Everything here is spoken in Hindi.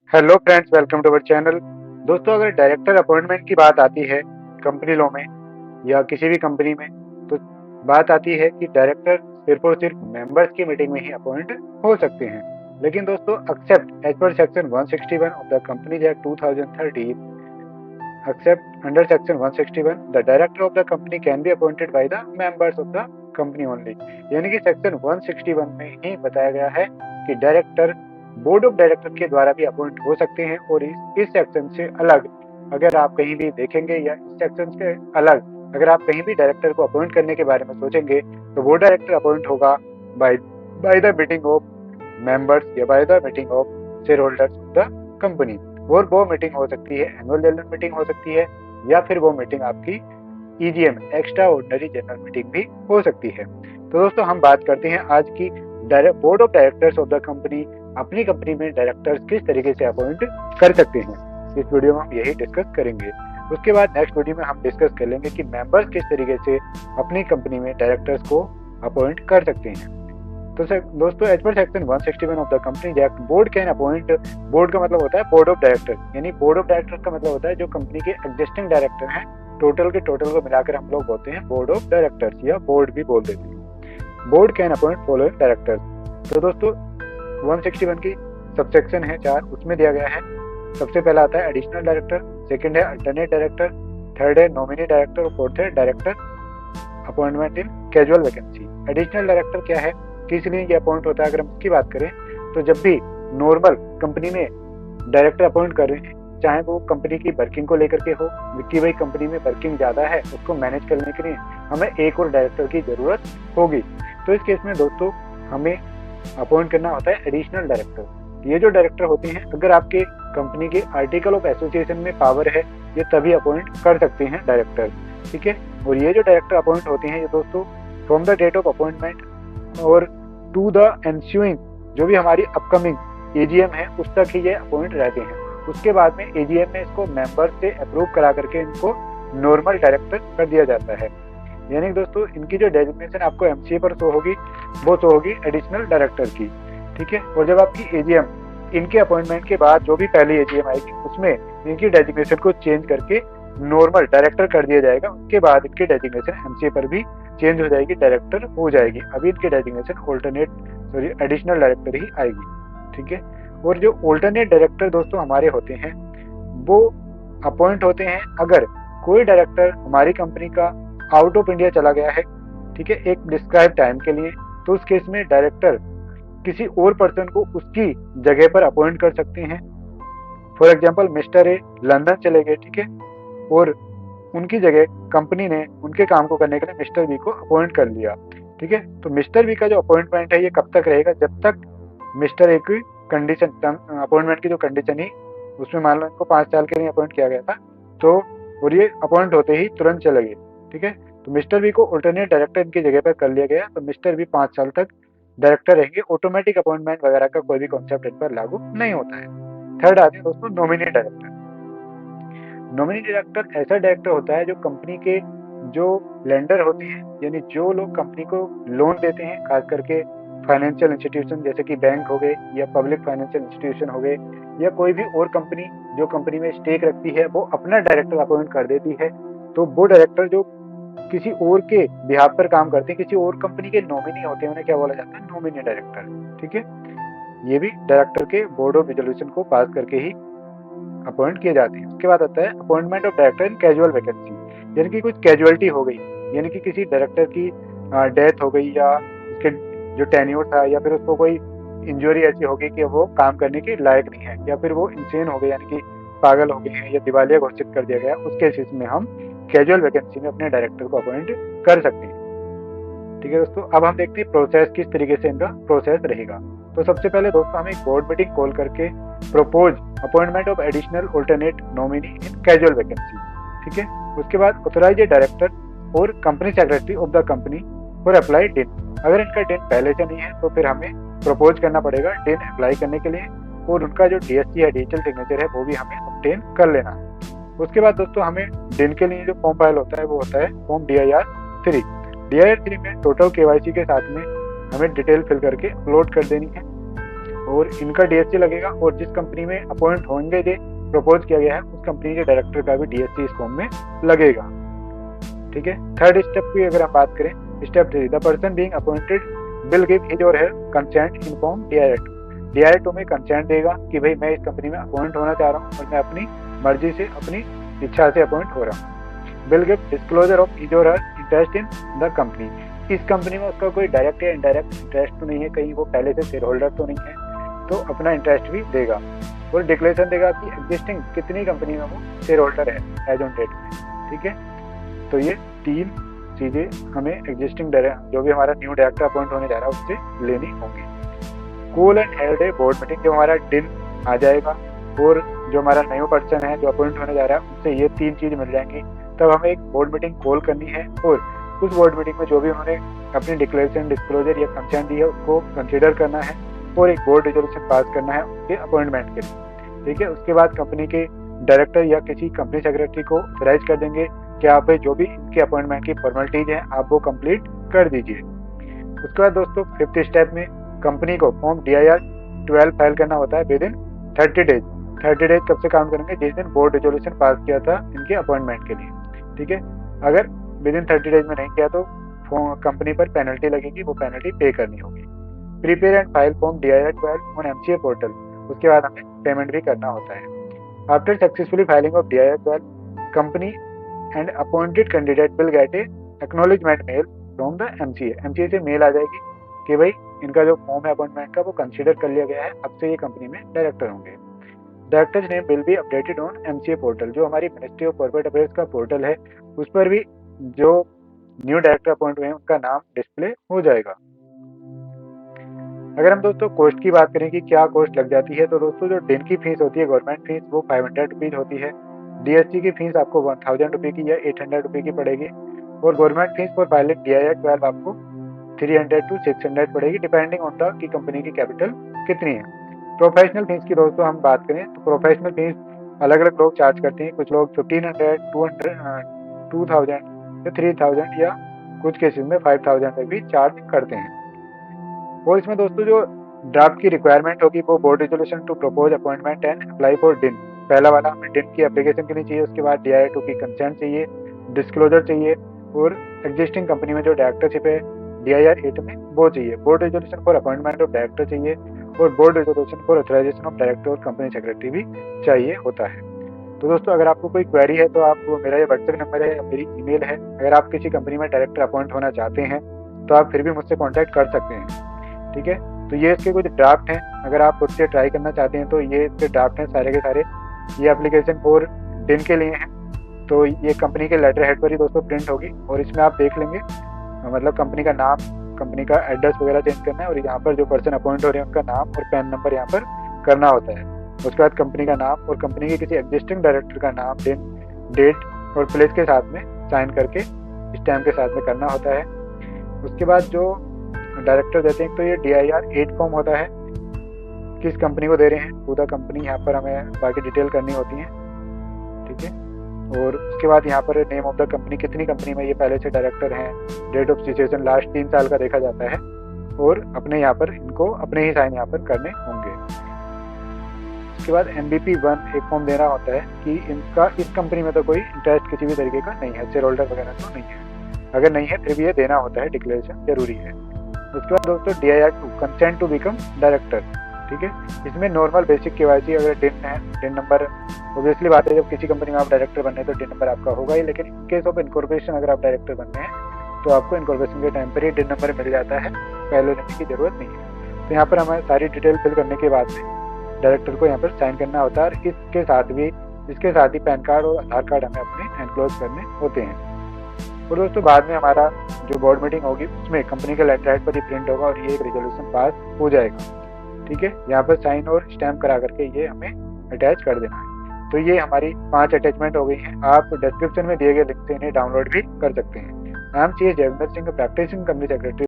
Hello friends, welcome to our channel. दोस्तों, अगर डायरेक्टर अपॉइंटमेंट की बात आती है कंपनी लॉ में या किसी भी कंपनी में, तो बात आती है कि डायरेक्टर सिर्फ और सिर्फ मेंबर्स की मीटिंग में ही अपॉइंट हो सकते हैं। लेकिन दोस्तों, except as per section 161 of the companies act 2013, except under section 161 the director of the company can be appointed by the members of the company only. यानी कि सेक्शन 161 में ही बताया गया है कि डायरेक्टर बोर्ड ऑफ डायरेक्टर के द्वारा भी अपॉइंट हो सकते हैं। और इस सेक्शन से अलग अगर आप कहीं भी देखेंगे या इस सेक्शन से अलग अगर आप कहीं भी डायरेक्टर को अपॉइंट करने के बारे में सोचेंगे, तो वो डायरेक्टर अपॉइंट होगा by by the meeting of members या by the meeting of share holders of the company. और वो मीटिंग हो सकती है एनुअल जनरल मीटिंग हो सकती है, या फिर वो मीटिंग आपकी EGM extra ordinary general meeting भी हो सकती है। तो दोस्तों, हम बात करते हैं आज की board of directors of the company अपनी कंपनी में डायरेक्टर्स किस तरीके से अपॉइंट कर सकते हैं। इस वीडियो में हम यही डिस्कस करेंगे। उसके बाद नेक्स्ट वीडियो में हम डिस्कस कर लेंगे कि मेंबर्स किस तरीके से अपनी कंपनी में डायरेक्टर्स को अपॉइंट कर सकते हैं। तो दोस्तों, as per section 161 of the company act, board can appoint, board का मतलब होता है बोर्ड ऑफ डायरेक्टर, यानी बोर्ड ऑफ डायरेक्टर का मतलब होता है जो कंपनी के एग्जिस्टिंग डायरेक्टर हैं, टोटल के टोटल को मिलाकर हम लोग बोलते हैं बोर्ड ऑफ डायरेक्टर्स या बोर्ड भी बोल देते हैं। Board can appoint following directors. तो दोस्तों, 161 की सबसेक्शन है 4, उसमें दिया गया है। सबसे पहला आता है एडिशनल डायरेक्टर, सेकंड है अल्टरनेट डायरेक्टर, थर्ड है नॉमिनी डायरेक्टर और फोर्थ है डायरेक्टर अपॉइंटमेंट इन कैजुअल वैकेंसी। एडिशनल डायरेक्टर क्या है, किस लिए ये अपॉइंट होता है, अगर हम उसकी बात करें तो जब भी नॉर्मल कंपनी में डायरेक्टर अपॉइंट कर रहे हैं, चाहे वो कंपनी की वर्किंग को लेकर के हो कि भाई कंपनी में वर्किंग ज़्यादा है, उसको मैनेज करने के लिए हमें एक और डायरेक्टर की ज़रूरत होगी, तो इस केस में दोस्तों हमें अपॉइंट करना होता है एडिशनल डायरेक्टर। ये जो डायरेक्टर होते हैं, अगर आपके कंपनी के आर्टिकल ऑफ एसोसिएशन में पावर है, ये तभी अपॉइंट कर सकते हैं डायरेक्टर, ठीक है। और ये जो डायरेक्टर अपॉइंट होते हैं, ये दोस्तों from the date of appointment और टू द एंस्यूइंग, जो भी हमारी अपकमिंग एजीएम है उस तक ही ये अपॉइंट रहते हैं। उसके बाद में एजीएम में इसको मेंबर से अप्रूव करा करके इनको नॉर्मल डायरेक्टर कर दिया जाता है। यानी दोस्तों, इनकी जो डेजिग्नेशन आपको एमसीए पर शो होगी, वो शो होगी एडिशनल डायरेक्टर की, ठीक है। और जब आपकी एजीएम इनके अपॉइंटमेंट के बाद जो भी पहली एजीएम आएगी, उसमें इनकी डेजिग्नेशन को चेंज करके नॉर्मल डायरेक्टर कर दिया जाएगा। उसके बाद इनकी डेजिग्नेशन एमसीए पर भी चेंज हो जाएगी, डायरेक्टर हो जाएगी। अभी इनकी डेजिग्नेशन एडिशनल डायरेक्टर ही आएगी, ठीक है। और जो ऑल्टरनेट डायरेक्टर दोस्तों हमारे होते हैं, वो अपॉइंट होते हैं अगर कोई डायरेक्टर हमारी कंपनी का आउट ऑफ इंडिया चला गया है, ठीक है, एक डिस्क्राइब टाइम के लिए, तो उस केस में डायरेक्टर किसी और पर्सन को उसकी जगह पर अपॉइंट कर सकते हैं। For example, mister A London चले गए, ठीक है, और उनकी जगह कंपनी ने उनके काम को करने के लिए मिस्टर बी को अपॉइंट कर लिया, ठीक है। तो मिस्टर बी का जो अपॉइंटमेंट है, ये कब तक रहेगा, जब तक मिस्टर ए की कंडीशन, अपॉइंटमेंट की जो कंडीशन ही, उसमें मान लो इनको 5 साल के लिए अपॉइंट किया गया था, तो और ये अपॉइंट होते ही तुरंत चले गए, ठीक है। तो मिस्टर बी को अल्टरनेट डायरेक्टर इनकी जगह पर कर लिया गया, तो मिस्टर बी 5 साल तक डायरेक्टर रहेंगे। ऑटोमेटिक अपॉइंटमेंट वगैरह का कोई भी कॉन्सेप्ट इन पर लागू नहीं होता है। थर्ड आते हैं दोस्तों नॉमिनी डायरेक्टर। नॉमिनी डायरेक्टर ऐसा डायरेक्टर होता है जो कंपनी के जो लेंडर होते हैं, यानी जो लोग कंपनी को लोन देते हैं, खास करके फाइनेंशियल इंस्टीट्यूशन जैसे कि बैंक हो गए या पब्लिक फाइनेंशियल इंस्टीट्यूशन हो गए, या कोई भी और कंपनी जो कंपनी में स्टेक रखती है, वो अपना डायरेक्टर अपॉइंट कर देती है। तो वो डायरेक्टर जो किसी और के बिहाफ पर काम करते हैं, किसी और कंपनी के नॉमिनी होते हैं, उन्हें क्या बोला जाता है, नॉमिनी डायरेक्टर, ठीक है। ये भी डायरेक्टर के बोर्ड ऑफ रिजोल्यूशन को पास करके ही अपॉइंट किए जाते हैं। उसके बाद आता है appointment of director in casual vacancy, यानी कि कुछ कैजुअलिटी हो गई, यानी कि किसी डायरेक्टर की डेथ हो गई, या उसके जो टेन्योर था, या फिर उसको कोई इंजरी ऐसी हो गई कि वो काम करने के लायक नहीं है, या फिर वो इंसेन हो गए, यानी कि पागल हो गए हैं, या दिवालिया घोषित कर दिया गया, उस केसेस में हम कैजुअल वैकेंसी में अपने डायरेक्टर को अपॉइंट कर सकते हैं, ठीक है दोस्तों। अब हम देखते हैं प्रोसेस किस तरीके से इनका प्रोसेस रहेगा। तो सबसे पहले दोस्तों हमें एक बोर्ड मीटिंग कॉल करके propose appointment of additional alternate nominee in casual vacancy, ठीक है। उसके बाद ऑथराइज ए डायरेक्टर और company secretary of the company for apply डिन। अगर इनका डिन पहले से नहीं है, तो फिर हमें प्रपोज करना पड़ेगा डिन अप्लाई करने के लिए, और उनका जो डीएससी है, डिजिटल सिग्नेचर है, वो भी हमें ऑब्टेन कर लेना है। उसके बाद दोस्तों हमें डिन के लिए जो फॉर्म फाइल होता है, वो होता है फॉर्म DIR-3। DIR-3 में टोटल KYC के साथ में हमें डिटेल फिल करके अपलोड कर देनी है। और इनका डीएससी लगेगा और जिस कंपनी में अपॉइंट होंगे जो प्रपोज किया गया है उस कंपनी के डायरेक्टर का भी डीएससी इस फॉर्म में लगेगा। ठीक है। थर्ड स्टेप की अगर हम बात करें, step 3, the person being appointed will give his or her consent in form DIR2। DIR2 में कंसेंट देगा कि भाई मैं इस कंपनी में अपॉइंट होना चाह रहा हूँ और मैं अपनी मर्जी से अपनी इच्छा से अपॉइंट हो रहा हूँ। Will give disclosure of his or her interest in the company. इस कंपनी में उसका कोई डायरेक्ट या इनडायरेक्ट इंटरेस्ट तो नहीं है, कहीं वो पहले से शेयर होल्डर तो नहीं है, तो अपना इंटरेस्ट भी देगा और डिक्लेरेशन देगा कि एग्जिस्टिंग कितनी कंपनी में वो शेयर होल्डर है एज ऑन डेट में। ठीक है। तो ये 3 चीजें हमें एग्जिस्टिंग जो भी हमारा न्यू डायरेक्टर अपॉइंट होने जा रहा है उससे लेनी होंगी। Call and held A board meeting, जब हमारा दिन आ जाएगा और जो हमारा न्यू पर्सन है जो अपॉइंट होने जा रहा है उससे ये 3 चीज मिल जाएंगी, तब हमें एक बोर्ड मीटिंग कॉल करनी है और उस बोर्ड मीटिंग में जो भी उन्होंने अपनी डिक्लेरेशन, डिस्क्लोजर या कंसेंट दी है उसको कंसिडर करना है और एक बोर्ड रेजोल्यूशन पास करना है उसके अपॉइंटमेंट के लिए। ठीक है। उसके बाद कंपनी के डायरेक्टर या किसी कंपनी सेक्रेटरी को ऑथराइज कर देंगे कि आप जो भी इनके अपॉइंटमेंट की फॉर्मेलिटीज हैं आप वो कंप्लीट कर दीजिए। उसके बाद दोस्तों 5th स्टेप में कंपनी को फॉर्म DIR-12 फाइल करना होता है विद इन 30 डेज। 30 डेज कब से काउंट करेंगे? जिस दिन बोर्ड रेजोल्यूशन पास किया था इनके अपॉइंटमेंट के लिए। ठीक है। अगर विद इन 30 डेज में नहीं किया तो कंपनी पर पेनल्टी लगेगी, वो पेनल्टी पे करनी होगी। Prepare and file form DIR-12 on MCA portal, उसके बाद हमें पेमेंट भी करना होता है। After successfully filing of DIR-12 company and appointed candidate will get a acknowledgement mail from the MCA से मेल आ जाएगी कि भाई इनका जो फॉर्म है अपॉइंटमेंट का वो कंसीडर कर लिया गया है, अब से ये कंपनी में डायरेक्टर होंगे। Directors name will be updated on MCA portal, जो हमारी मिनिस्ट्री ऑफ कॉर्पोरेट अफेयर्स का पोर्टल है उस पर भी जो न्यू डायरेक्टर अपॉइंट हुए हैं उनका नाम डिस्प्ले हो जाएगा। अगर हम दोस्तों कॉस्ट की बात करें कि क्या कॉस्ट लग जाती है, तो दोस्तों जो दिन की फीस होती है गवर्नमेंट फीस वो 500 रुपीज होती है। DSC की फीस आपको 1000 रुपये की या 800 रुपये की पड़ेगी और government fees for filing DIR-12 आपको 300 to 600 पड़ेगी डिपेंडिंग ऑन द कि कंपनी की कैपिटल कितनी है। प्रोफेशनल फीस की दोस्तों हम बात करें तो प्रोफेशनल फीस अलग अलग लोग चार्ज करते हैं, कुछ लोग 1500, 2000 या 3000 या कुछ केसेस में 5000 तक भी चार्ज करते हैं। और इसमें दोस्तों जो ड्राफ्ट की रिक्वायरमेंट होगी वो board resolution to propose appointment and apply for DIN, पहला वाला हमें डिन की एप्लीकेशन करनी चाहिए, उसके बाद DIR-2 की कंसेंट चाहिए, डिस्क्लोजर चाहिए और एग्जिस्टिंग कंपनी में जो डायरेक्टरशिप है DIR-8 में वो चाहिए। Board resolution for appointment of director चाहिए और board resolution for authorisation of director और कंपनी सेक्रेटरी भी चाहिए होता है। तो दोस्तों अगर आपको कोई क्वेरी है तो आप मेरा ये व्हाट्सएप नंबर है या मेरी ईमेल है, अगर आप किसी कंपनी में डायरेक्टर अपॉइंट होना चाहते हैं तो आप फिर भी मुझसे कॉन्टैक्ट कर सकते हैं। ठीक है। तो ये इसके कुछ ड्राफ्ट हैं, अगर आप खुद से ट्राई करना चाहते हैं तो ये इसके ड्राफ्ट हैं सारे के सारे। ये एप्लीकेशन फॉर डिन के लिए हैं, तो ये कंपनी के लेटर हेड पर ही दोस्तों प्रिंट होगी और इसमें आप देख लेंगे मतलब कंपनी का नाम, कंपनी का एड्रेस वगैरह चेंज करना है और यहाँ पर जो पर्सन अपॉइंट हो रहे हैं उनका नाम और पैन नंबर यहाँ पर करना होता है। उसके बाद कंपनी का नाम और कंपनी के किसी एग्जिस्टिंग डायरेक्टर का नाम, दिन, डेट और प्लेस के साथ में साइन करके स्टैम्प के साथ में करना होता है। उसके बाद जो डायरेक्टर देते हैं तो ये DIR-8 फॉर्म होता है, किस कंपनी को दे रहे हैं पूरा कंपनी यहाँ पर हमें बाकी डिटेल करनी होती है। ठीक है। और उसके बाद यहाँ पर नेम ऑफ द कंपनी, कितनी कंपनी में ये पहले से डायरेक्टर हैं, डेट ऑफ सिचुएशन लास्ट 3 साल का देखा जाता है और अपने यहाँ पर इनको अपने ही साइन यहाँ पर करने होंगे। उसके बाद MVP-1 एक फॉर्म देना होता है कि इनका इस कंपनी में तो कोई इंटरेस्ट किसी भी तरीके का नहीं है, शेयर होल्डर वगैरह तो नहीं है, अगर नहीं है फिर भी ये देना होता है, डिक्लेरेशन जरूरी है। उसके बाद दोस्तों DIR-2 consent to become director. ठीक है। इसमें नॉर्मल बेसिक KYC अगर डिन है, डिन नंबर ऑब्वियसली बात है जब किसी कंपनी में आप डायरेक्टर बनने तो डिन नंबर आपका होगा ही, लेकिन इन केस ऑफ इनकॉर्पोरेशन अगर आप डायरेक्टर बनते हैं तो आपको इनकॉर्पोरेशन के टाइम पर ही डिन नंबर मिल जाता है, पहले लेने की जरूरत नहीं है। तो यहाँ पर हमें सारी डिटेल फिल करने के बाद में डायरेक्टर को यहाँ पर साइन करना होता है और इसके साथ ही पैन कार्ड और आधार कार्ड हमें अपने एनक्लोज करने होते हैं। और दोस्तों बाद में हमारा जो बोर्ड मीटिंग होगी उसमें कंपनी का लेटर हेड पर ही प्रिंट होगा और ये एक रेजोल्यूशन पास हो जाएगा। ठीक है। यहाँ पर साइन और स्टैम्प करा करके ये हमें अटैच कर देना है। तो ये हमारी 5 अटैचमेंट हो गई हैं। आप डिस्क्रिप्शन में दिए गए लिंक से इन्हें डाउनलोड भी कर सकते हैं। I am CS Jaivinder Singh, practising company secretary.